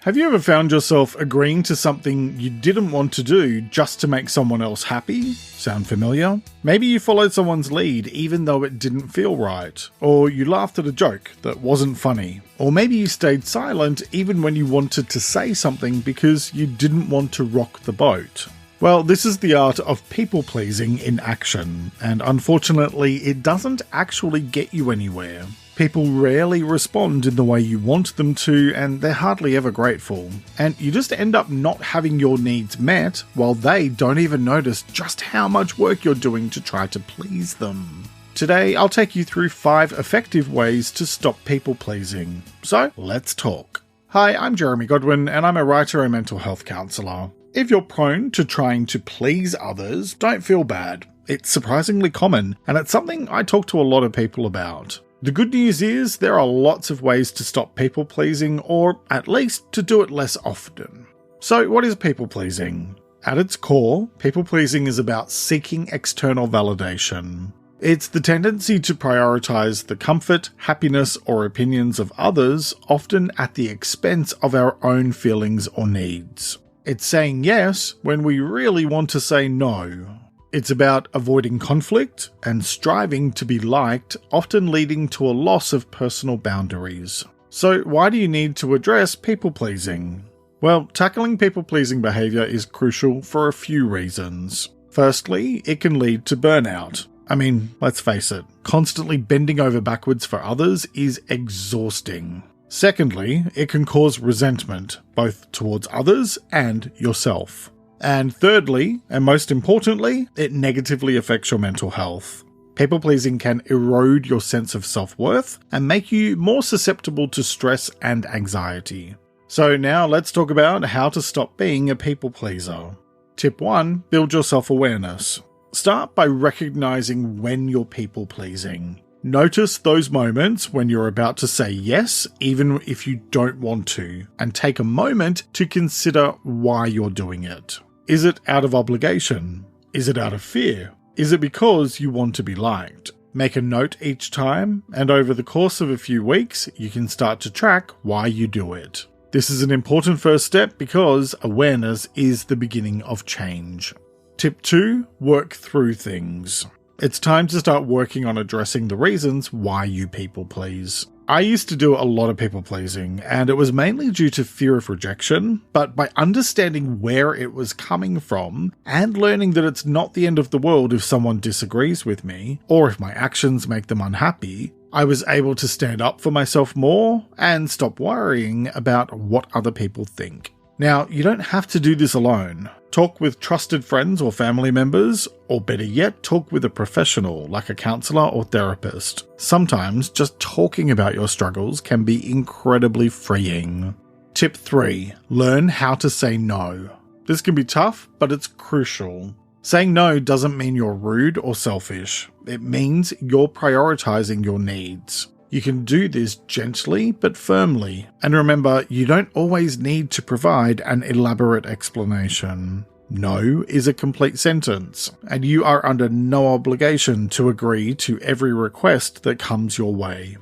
Have you ever found yourself agreeing to something you didn't want to do just to make someone else happy? Sound familiar? Maybe you followed someone's lead even though it didn't feel right, or you laughed at a joke that wasn't funny, or maybe you stayed silent even when you wanted to say something because you didn't want to rock the boat. Well, this is the art of people-pleasing in action, and unfortunately it doesn't actually get you anywhere. People rarely respond in the way you want them to, and they're hardly ever grateful. And you just end up not having your needs met, while they don't even notice just how much work you're doing to try to please them. Today, I'll take you through 5 effective ways to stop people-pleasing. So, let's talk. Hi, I'm Jeremy Godwin, and I'm a writer and mental health counsellor. If you're prone to trying to please others, don't feel bad. It's surprisingly common, and it's something I talk to a lot of people about. The good news is there are lots of ways to stop people-pleasing, or at least to do it less often. So what is people-pleasing? At its core, people-pleasing is about seeking external validation. It's the tendency to prioritize the comfort, happiness, or opinions of others, often at the expense of our own feelings or needs. It's saying yes when we really want to say no. It's about avoiding conflict and striving to be liked, often leading to a loss of personal boundaries. So why do you need to address people-pleasing? Well, tackling people-pleasing behaviour is crucial for a few reasons. Firstly, it can lead to burnout. I mean, let's face it, constantly bending over backwards for others is exhausting. Secondly, it can cause resentment, both towards others and yourself. And thirdly, and most importantly, it negatively affects your mental health. People-pleasing can erode your sense of self-worth and make you more susceptible to stress and anxiety. So now let's talk about how to stop being a people-pleaser. Tip 1. Build your self-awareness. Start by recognizing when you're people-pleasing. Notice those moments when you're about to say yes, even if you don't want to, and take a moment to consider why you're doing it. Is it out of obligation? Is it out of fear? Is it because you want to be liked? Make a note each time, and over the course of a few weeks, you can start to track why you do it. This is an important first step because awareness is the beginning of change. Tip 2. Work through things. It's time to start working on addressing the reasons why you people please. I used to do a lot of people pleasing, and it was mainly due to fear of rejection, but by understanding where it was coming from, and learning that it's not the end of the world if someone disagrees with me, or if my actions make them unhappy, I was able to stand up for myself more, and stop worrying about what other people think. Now, you don't have to do this alone. Talk with trusted friends or family members, or better yet, talk with a professional like a counsellor or therapist. Sometimes just talking about your struggles can be incredibly freeing. Tip 3. Learn how to say no. This can be tough, but it's crucial. Saying no doesn't mean you're rude or selfish. It means you're prioritizing your needs. You can do this gently but firmly, and remember, you don't always need to provide an elaborate explanation. No is a complete sentence, and you are under no obligation to agree to every request that comes your way.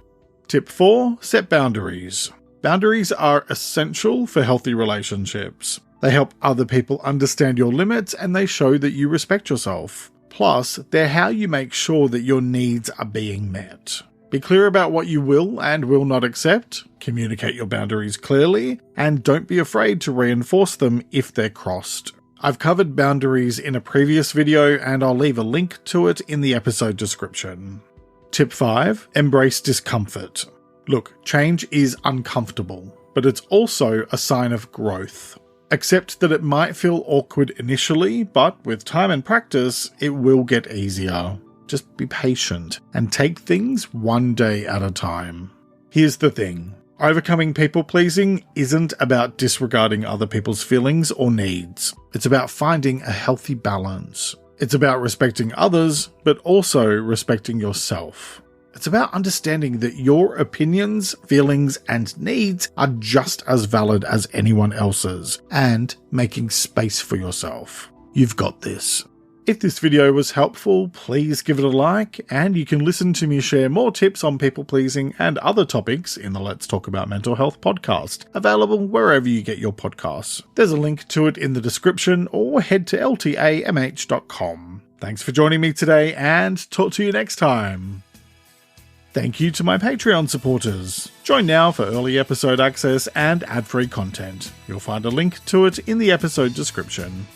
Tip 4. Set boundaries. Boundaries are essential for healthy relationships. They help other people understand your limits, and they show that you respect yourself. Plus, they're how you make sure that your needs are being met. Be clear about what you will and will not accept, communicate your boundaries clearly, and don't be afraid to reinforce them if they're crossed. I've covered boundaries in a previous video, and I'll leave a link to it in the episode description. Tip 5. Embrace discomfort. Look, change is uncomfortable, but it's also a sign of growth. Accept that it might feel awkward initially, but with time and practice, it will get easier. Just be patient and take things one day at a time. Here's the thing. Overcoming people-pleasing isn't about disregarding other people's feelings or needs. It's about finding a healthy balance. It's about respecting others, but also respecting yourself. It's about understanding that your opinions, feelings, and needs are just as valid as anyone else's, and making space for yourself. You've got this. If this video was helpful, please give it a like, and you can listen to me share more tips on people-pleasing and other topics in the Let's Talk About Mental Health podcast, available wherever you get your podcasts. There's a link to it in the description, or head to ltamh.com. Thanks for joining me today, and talk to you next time. Thank you to my Patreon supporters. Join now for early episode access and ad-free content. You'll find a link to it in the episode description.